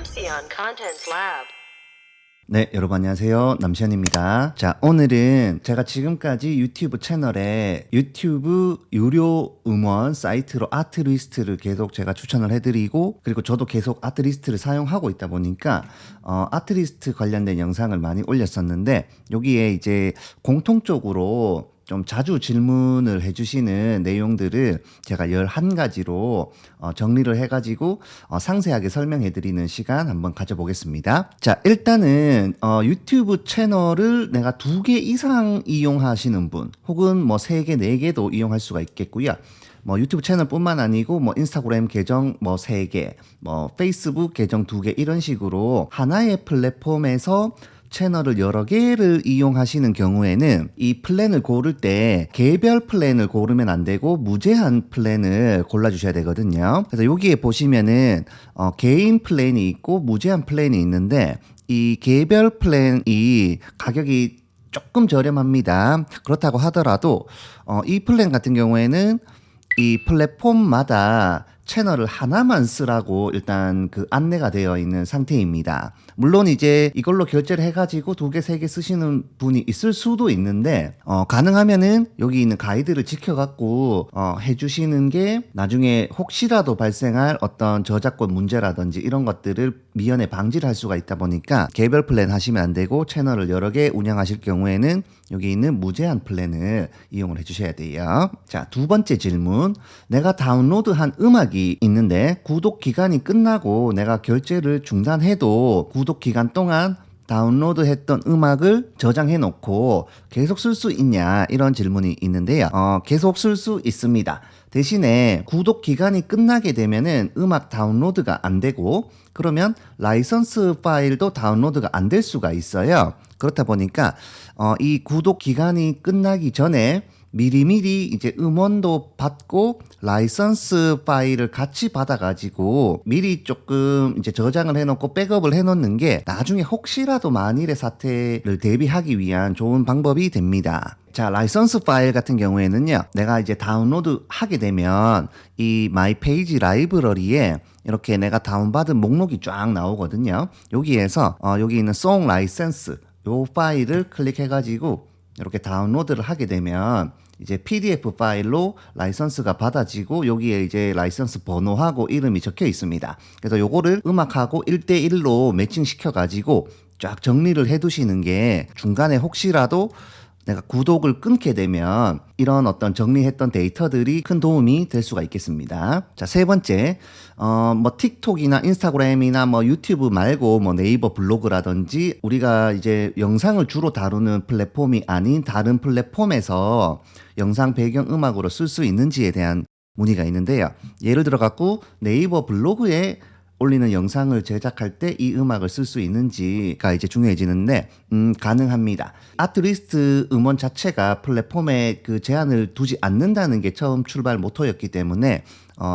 Namsion Contents Lab. 네, 여러분 안녕하세요. 남시현입니다. 자, 오늘은 제가 지금까지 유튜브 채널에 유튜브 유료 음원 사이트로 아트리스트를 계속 제가 추천을 해드리고, 그리고 저도 계속 아트리스트를 사용하고 있다 보니까 아트리스트 관련된 영상을 많이 올렸었는데, 여기에 이제 공통적으로 좀 자주 질문을 해주시는 내용들을 제가 11가지로 정리를 해가지고 상세하게 설명해드리는 시간 한번 가져보겠습니다. 자, 일단은 유튜브 채널을 내가 2개 이상 이용하시는 분, 혹은 뭐 3개, 4개도 이용할 수가 있겠고요. 뭐 유튜브 채널뿐만 아니고 뭐 인스타그램 계정 뭐 3개, 뭐 페이스북 계정 2개, 이런 식으로 하나의 플랫폼에서 채널을 여러 개를 이용하시는 경우에는 이 플랜을 고를 때 개별 플랜을 고르면 안 되고 무제한 플랜을 골라주셔야 되거든요. 그래서 여기에 보시면은 개인 플랜이 있고 무제한 플랜이 있는데, 이 개별 플랜이 가격이 조금 저렴합니다. 그렇다고 하더라도 이 플랜 같은 경우에는 이 플랫폼마다 채널을 하나만 쓰라고 일단 그 안내가 되어 있는 상태입니다. 물론 이제 이걸로 결제를 해가지고 2개, 3개 쓰시는 분이 있을 수도 있는데, 가능하면은 여기 있는 가이드를 지켜갖고 해주시는 게 나중에 혹시라도 발생할 어떤 저작권 문제라든지 이런 것들을 미연에 방지를 할 수가 있다 보니까 개별 플랜 하시면 안 되고, 채널을 여러 개 운영하실 경우에는 여기 있는 무제한 플랜을 이용을 해주셔야 돼요. 자, 2번째 질문. 내가 다운로드한 음악이 있는데 구독 기간이 끝나고 내가 결제를 중단해도 구독 기간 동안 다운로드 했던 음악을 저장해 놓고 계속 쓸 수 있냐, 이런 질문이 있는데요. 계속 쓸 수 있습니다. 대신에 구독 기간이 끝나게 되면은 음악 다운로드가 안 되고, 그러면 라이선스 파일도 다운로드가 안 될 수가 있어요. 그렇다 보니까 이 구독 기간이 끝나기 전에 미리미리 이제 음원도 받고 라이선스 파일을 같이 받아가지고 미리 조금 이제 저장을 해놓고 백업을 해놓는 게 나중에 혹시라도 만일의 사태를 대비하기 위한 좋은 방법이 됩니다. 자, 라이선스 파일 같은 경우에는요, 내가 이제 다운로드 하게 되면 이 마이 페이지 라이브러리에 이렇게 내가 다운받은 목록이 쫙 나오거든요. 여기에서 여기 있는 송 라이선스 요 파일을 클릭해가지고 이렇게 다운로드를 하게 되면 이제 PDF 파일로 라이선스가 받아지고, 여기에 이제 라이선스 번호하고 이름이 적혀 있습니다. 그래서 요거를 음악하고 1대1로 매칭시켜 가지고 쫙 정리를 해 두시는 게 중간에 혹시라도 내가 구독을 끊게 되면 이런 어떤 정리했던 데이터들이 큰 도움이 될 수가 있겠습니다. 자, 3번째, 뭐 틱톡이나 인스타그램이나 뭐 유튜브 말고 뭐 네이버 블로그라든지 우리가 이제 영상을 주로 다루는 플랫폼이 아닌 다른 플랫폼에서 영상 배경 음악으로 쓸 수 있는지에 대한 문의가 있는데요. 예를 들어 갖고 네이버 블로그에 올리는 영상을 제작할 때 이 음악을 쓸 수 있는지가 이제 중요해지는데, 가능합니다. 아트리스트 음원 자체가 플랫폼에 그 제한을 두지 않는다는 게 처음 출발 모토였기 때문에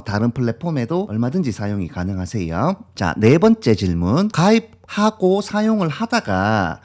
다른 플랫폼에도 얼마든지 사용이 가능하세요. 자, 4번째 질문. 가입하고 사용을 하다가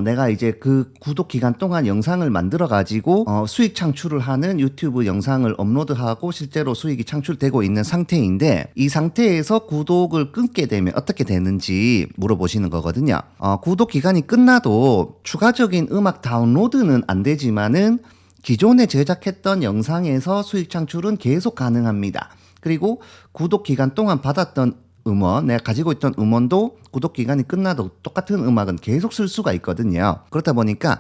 내가 이제 그 구독 기간 동안 영상을 만들어 가지고 수익 창출을 하는 유튜브 영상을 업로드하고 실제로 수익이 창출되고 있는 상태인데, 이 상태에서 구독을 끊게 되면 어떻게 되는지 물어보시는 거거든요. 구독 기간이 끝나도 추가적인 음악 다운로드는 안 되지만은 기존에 제작했던 영상에서 수익 창출은 계속 가능합니다. 그리고 구독 기간 동안 받았던 음원, 내가 가지고 있던 음원도 구독 기간이 끝나도 똑같은 음악은 계속 쓸 수가 있거든요. 그렇다 보니까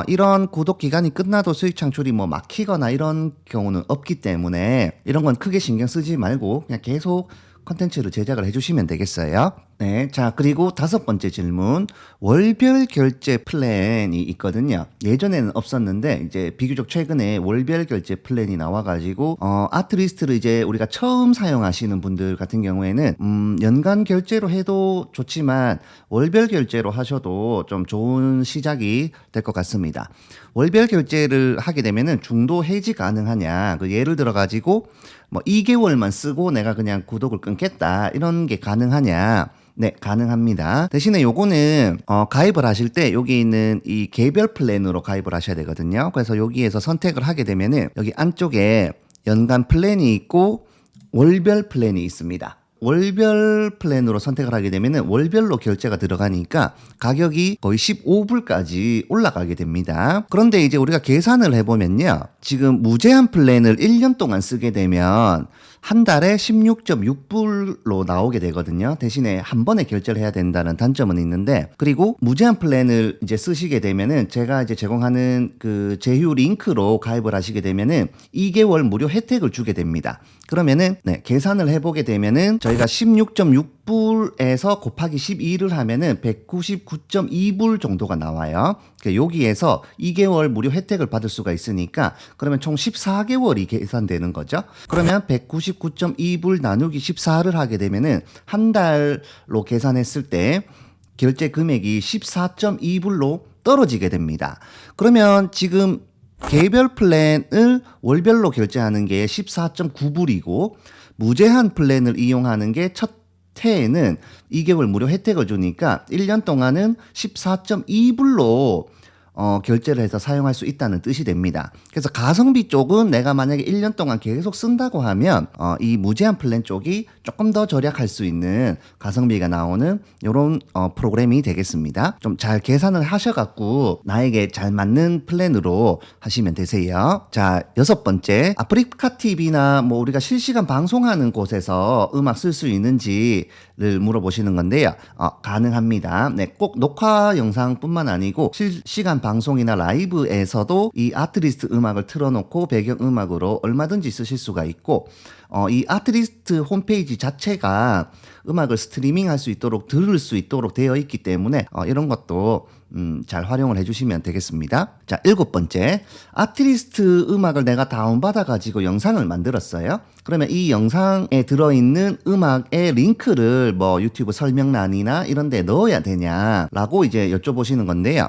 이런 구독 기간이 끝나도 수익 창출이 뭐 막히거나 이런 경우는 없기 때문에 이런 건 크게 신경 쓰지 말고 그냥 계속 컨텐츠를 제작을 해주시면 되겠어요. 네, 자, 그리고 5번째 질문. 월별 결제 플랜이 있거든요. 예전에는 없었는데 이제 비교적 최근에 월별 결제 플랜이 나와가지고 아트리스트를 이제 우리가 처음 사용하시는 분들 같은 경우에는 연간 결제로 해도 좋지만 월별 결제로 하셔도 좀 좋은 시작이 될 것 같습니다. 월별 결제를 하게 되면은 중도 해지 가능하냐, 그 예를 들어 가지고 뭐 2개월만 쓰고 내가 그냥 구독을 끊겠다, 이런 게 가능하냐. 네, 가능합니다. 대신에 요거는 가입을 하실 때 여기 있는 이 개별 플랜으로 가입을 하셔야 되거든요. 그래서 여기에서 선택을 하게 되면은 여기 안쪽에 연간 플랜이 있고 월별 플랜이 있습니다. 월별 플랜으로 선택을 하게 되면은 월별로 결제가 들어가니까 가격이 거의 15불까지 올라가게 됩니다. 그런데 이제 우리가 계산을 해보면요. 지금 무제한 플랜을 1년 동안 쓰게 되면 한 달에 16.6불로 나오게 되거든요. 대신에 한 번에 결제를 해야 된다는 단점은 있는데, 그리고 무제한 플랜을 이제 쓰시게 되면은 제가 이제 제공하는 그 제휴 링크로 가입을 하시게 되면은 2개월 무료 혜택을 주게 됩니다. 그러면은 계산을 해보게 되면은 저희가 16.6불에서 곱하기 12를 하면은 199.2불 정도가 나와요. 그러니까 여기에서 2개월 무료 혜택을 받을 수가 있으니까 그러면 총 14개월이 계산되는 거죠. 그러면 199.2불 나누기 14를 하게 되면은 한 달로 계산했을 때 결제 금액이 14.2불로 떨어지게 됩니다. 그러면 지금 개별 플랜을 월별로 결제하는 게 14.9불이고 무제한 플랜을 이용하는 게 첫 해에는 2개월 무료 혜택을 주니까 1년 동안은 14.2불로 결제를 해서 사용할 수 있다는 뜻이 됩니다. 그래서 가성비 쪽은 내가 만약에 1년 동안 계속 쓴다고 하면 이 무제한 플랜 쪽이 조금 더 절약할 수 있는 가성비가 나오는 이런 프로그램이 되겠습니다. 좀 잘 계산을 하셔갖고 나에게 잘 맞는 플랜으로 하시면 되세요. 자, 6번째, 아프리카 TV나 뭐 우리가 실시간 방송하는 곳에서 음악 쓸 수 있는지를 물어보시는 건데요. 가능합니다. 네, 꼭 녹화 영상뿐만 아니고 실시간 방송이나 라이브에서도 이 아트리스트 음악을 틀어놓고 배경음악으로 얼마든지 쓰실 수가 있고, 이 아트리스트 홈페이지 자체가 음악을 스트리밍 할 수 있도록 들을 수 있도록 되어 있기 때문에 이런 것도 잘 활용을 해주시면 되겠습니다. 자, 7번째, 아트리스트 음악을 내가 다운받아 가지고 영상을 만들었어요. 그러면 이 영상에 들어있는 음악의 링크를 뭐 유튜브 설명란이나 이런 데 넣어야 되냐라고 이제 여쭤보시는 건데요.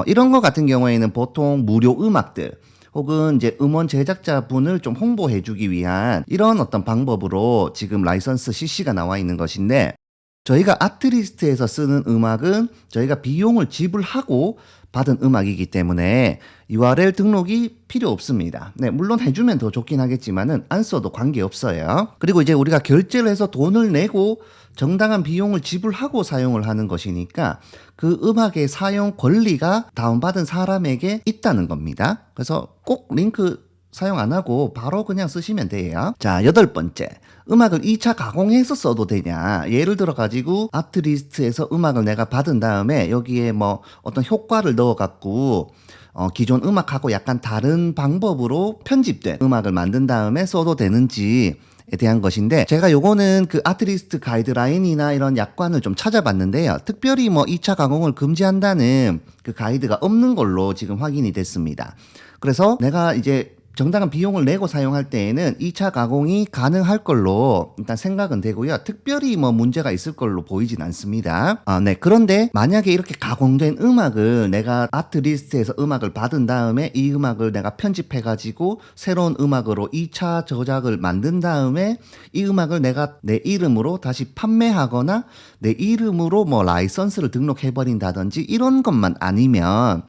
이런 거 같은 경우에는 보통 무료 음악들 혹은 이제 음원 제작자분을 좀 홍보해주기 위한 이런 어떤 방법으로 지금 라이선스 CC가 나와 있는 것인데, 저희가 아트리스트에서 쓰는 음악은 저희가 비용을 지불하고 받은 음악이기 때문에 URL 등록이 필요 없습니다. 네, 물론 해주면 더 좋긴 하겠지만은 안 써도 관계없어요. 그리고 이제 우리가 결제를 해서 돈을 내고 정당한 비용을 지불하고 사용을 하는 것이니까 그 음악의 사용 권리가 다운받은 사람에게 있다는 겁니다. 그래서 꼭 링크 사용 안 하고 바로 그냥 쓰시면 돼요. 자, 8번째. 음악을 2차 가공해서 써도 되냐. 예를 들어 가지고 아트리스트에서 음악을 내가 받은 다음에 여기에 뭐 어떤 효과를 넣어 갖고 기존 음악하고 약간 다른 방법으로 편집된 음악을 만든 다음에 써도 되는지에 대한 것인데, 제가 요거는 그 아트리스트 가이드라인이나 이런 약관을 좀 찾아봤는데요. 특별히 뭐 2차 가공을 금지한다는 그 가이드가 없는 걸로 지금 확인이 됐습니다. 그래서 내가 이제 정당한 비용을 내고 사용할 때에는 2차 가공이 가능할 걸로 일단 생각은 되고요. 특별히 뭐 문제가 있을 걸로 보이진 않습니다. 네. 그런데 만약에 이렇게 가공된 음악을 내가 아트리스트에서 음악을 받은 다음에 이 음악을 내가 편집해가지고 새로운 음악으로 2차 저작을 만든 다음에 이 음악을 내가 내 이름으로 다시 판매하거나 내 이름으로 뭐 라이선스를 등록해버린다든지 이런 것만 아니면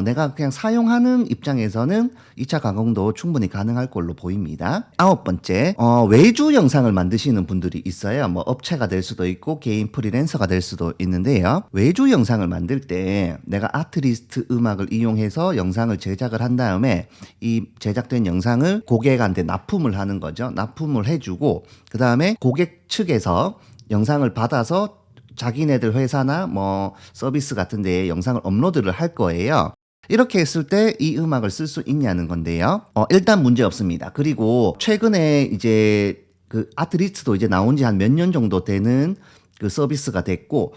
내가 그냥 사용하는 입장에서는 2차 가공도 충분히 가능할 걸로 보입니다. 9번째, 외주 영상을 만드시는 분들이 있어요. 뭐 업체가 될 수도 있고 개인 프리랜서가 될 수도 있는데요. 외주 영상을 만들 때 내가 아트리스트 음악을 이용해서 영상을 제작을 한 다음에 이 제작된 영상을 고객한테 납품을 하는 거죠. 납품을 해주고 그 다음에 고객 측에서 영상을 받아서 자기네들 회사나 뭐 서비스 같은 데에 영상을 업로드를 할 거예요. 이렇게 했을 때 이 음악을 쓸 수 있냐는 건데요. 일단 문제 없습니다. 그리고 최근에 이제 그 아트리스트도 이제 나온 지 한 몇 년 정도 되는 그 서비스가 됐고,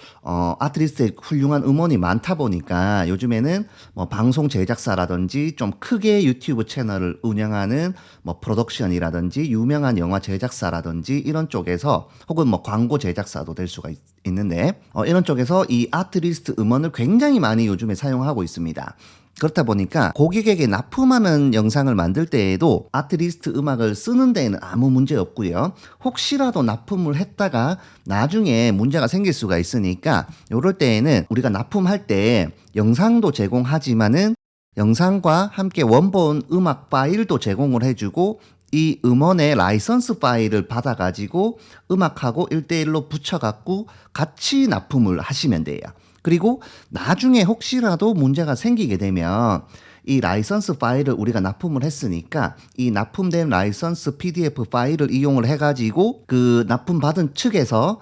아트리스트에 훌륭한 음원이 많다 보니까 요즘에는 뭐 방송 제작사라든지 좀 크게 유튜브 채널을 운영하는 뭐 프로덕션이라든지 유명한 영화 제작사라든지 이런 쪽에서 혹은 뭐 광고 제작사도 될 수가 있는데, 이런 쪽에서 이 아트리스트 음원을 굉장히 많이 요즘에 사용하고 있습니다. 그렇다 보니까 고객에게 납품하는 영상을 만들 때에도 아트리스트 음악을 쓰는 데에는 아무 문제 없고요. 혹시라도 납품을 했다가 나중에 문제가 생길 수가 있으니까 이럴 때에는 우리가 납품할 때 영상도 제공하지만은 영상과 함께 원본 음악 파일도 제공을 해주고 이 음원의 라이선스 파일을 받아가지고 음악하고 1대1로 붙여갖고 같이 납품을 하시면 돼요. 그리고 나중에 혹시라도 문제가 생기게 되면 이 라이선스 파일을 우리가 납품을 했으니까 이 납품된 라이선스 PDF 파일을 이용을 해가지고 그 납품받은 측에서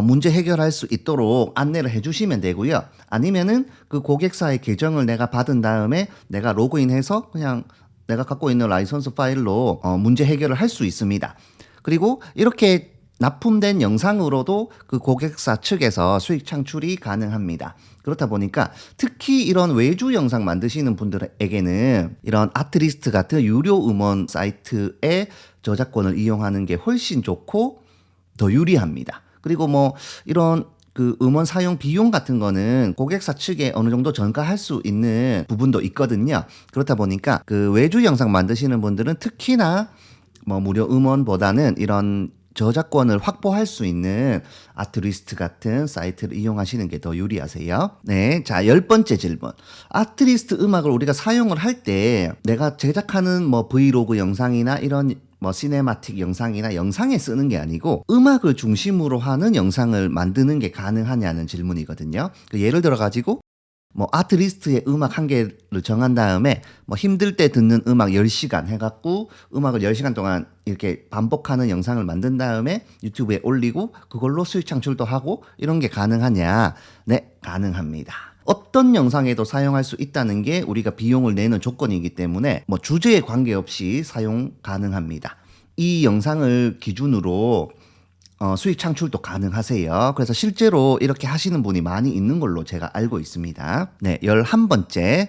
문제 해결할 수 있도록 안내를 해주시면 되고요. 아니면은 그 고객사의 계정을 내가 받은 다음에 내가 로그인해서 그냥 내가 갖고 있는 라이선스 파일로 문제 해결을 할 수 있습니다. 그리고 이렇게 납품된 영상으로도 그 고객사 측에서 수익 창출이 가능합니다. 그렇다 보니까 특히 이런 외주 영상 만드시는 분들에게는 이런 아트리스트 같은 유료 음원 사이트의 저작권을 이용하는 게 훨씬 좋고 더 유리합니다. 그리고 뭐 이런 그 음원 사용 비용 같은 거는 고객사 측에 어느 정도 전가할 수 있는 부분도 있거든요. 그렇다 보니까 그 외주 영상 만드시는 분들은 특히나 뭐 무료 음원보다는 이런 저작권을 확보할 수 있는 아트리스트 같은 사이트를 이용하시는 게 더 유리하세요. 네. 자, 10번째 질문. 아트리스트 음악을 우리가 사용을 할 때 내가 제작하는 뭐 브이로그 영상이나 이런 뭐 시네마틱 영상이나 영상에 쓰는 게 아니고 음악을 중심으로 하는 영상을 만드는 게 가능하냐는 질문이거든요. 예를 들어 가지고 뭐 아트리스트의 음악 한 개를 정한 다음에 뭐 힘들 때 듣는 음악 10시간 해갖고 음악을 10시간 동안 이렇게 반복하는 영상을 만든 다음에 유튜브에 올리고 그걸로 수익 창출도 하고 이런 게 가능하냐? 네, 가능합니다. 어떤 영상에도 사용할 수 있다는 게 우리가 비용을 내는 조건이기 때문에 뭐 주제에 관계없이 사용 가능합니다. 이 영상을 기준으로 수익 창출도 가능하세요. 그래서 실제로 이렇게 하시는 분이 많이 있는 걸로 제가 알고 있습니다. 네, 11번째.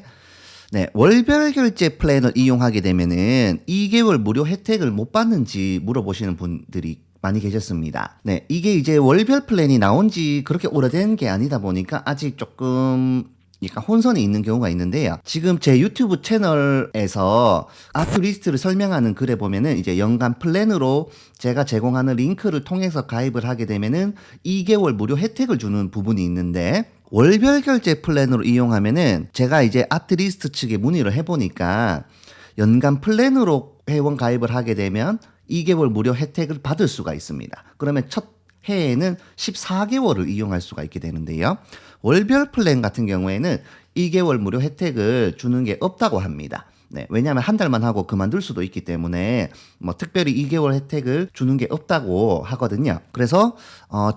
네, 월별 결제 플랜을 이용하게 되면은 2개월 무료 혜택을 못 받는지 물어보시는 분들이 많이 계셨습니다. 네, 이게 이제 월별 플랜이 나온 지 그렇게 오래된 게 아니다 보니까 아직 조금 약간 혼선이 있는 경우가 있는데요. 지금 제 유튜브 채널에서 아트리스트를 설명하는 글에 보면은 이제 연간 플랜으로 제가 제공하는 링크를 통해서 가입을 하게 되면은 2개월 무료 혜택을 주는 부분이 있는데 월별 결제 플랜으로 이용하면은 제가 이제 아트리스트 측에 문의를 해보니까 연간 플랜으로 회원 가입을 하게 되면 2개월 무료 혜택을 받을 수가 있습니다. 그러면 첫 해에는 14개월을 이용할 수가 있게 되는데요. 월별 플랜 같은 경우에는 2개월 무료 혜택을 주는 게 없다고 합니다. 네, 왜냐하면 한 달만 하고 그만둘 수도 있기 때문에 뭐 특별히 2개월 혜택을 주는 게 없다고 하거든요. 그래서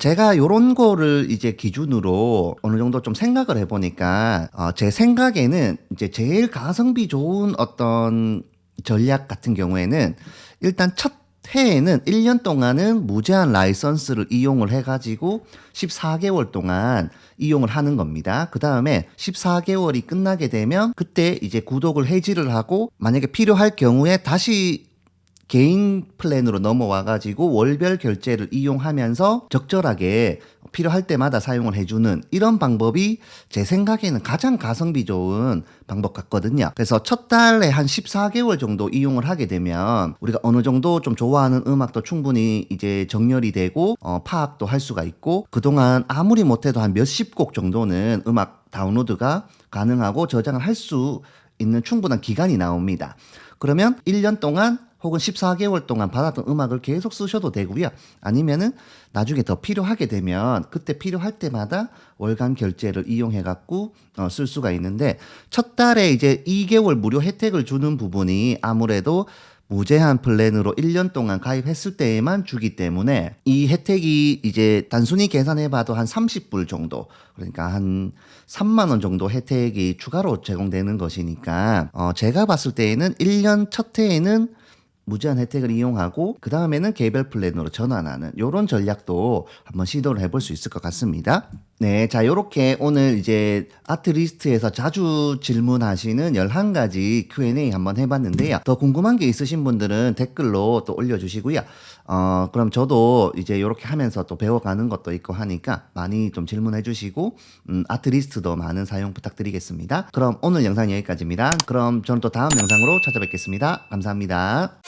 제가 요런 거를 이제 기준으로 어느 정도 좀 생각을 해보니까 제 생각에는 이제 제일 가성비 좋은 어떤 전략 같은 경우에는 일단 첫 해에는 1년 동안은 무제한 라이선스를 이용을 해가지고 14개월 동안 이용을 하는 겁니다. 그 다음에 14개월이 끝나게 되면 그때 이제 구독을 해지를 하고 만약에 필요할 경우에 다시 개인 플랜으로 넘어와가지고 월별 결제를 이용하면서 적절하게 필요할 때마다 사용을 해주는 이런 방법이 제 생각에는 가장 가성비 좋은 방법 같거든요. 그래서 첫 달에 한 14개월 정도 이용을 하게 되면 우리가 어느 정도 좀 좋아하는 음악도 충분히 이제 정렬이 되고 파악도 할 수가 있고 그동안 아무리 못해도 한 몇십 곡 정도는 음악 다운로드가 가능하고 저장을 할 수 있는 충분한 기간이 나옵니다. 그러면 1년 동안 혹은 14개월 동안 받았던 음악을 계속 쓰셔도 되고요. 아니면은 나중에 더 필요하게 되면 그때 필요할 때마다 월간 결제를 이용해 갖고 쓸 수가 있는데 첫 달에 이제 2개월 무료 혜택을 주는 부분이 아무래도 무제한 플랜으로 1년 동안 가입했을 때에만 주기 때문에 이 혜택이 이제 단순히 계산해 봐도 한 30불 정도, 그러니까 한 3만 원 정도 혜택이 추가로 제공되는 것이니까 제가 봤을 때에는 1년 첫 해에는 무제한 혜택을 이용하고 그 다음에는 개별 플랜으로 전환하는 이런 전략도 한번 시도를 해볼 수 있을 것 같습니다. 네, 자 요렇게 오늘 이제 아트리스트에서 자주 질문하시는 11가지 Q&A 한번 해봤는데요. 더 궁금한 게 있으신 분들은 댓글로 또 올려주시고요. 그럼 저도 이제 요렇게 하면서 또 배워가는 것도 있고 하니까 많이 좀 질문해 주시고 아트리스트도 많은 사용 부탁드리겠습니다. 그럼 오늘 영상 여기까지입니다. 그럼 저는 또 다음 영상으로 찾아뵙겠습니다. 감사합니다.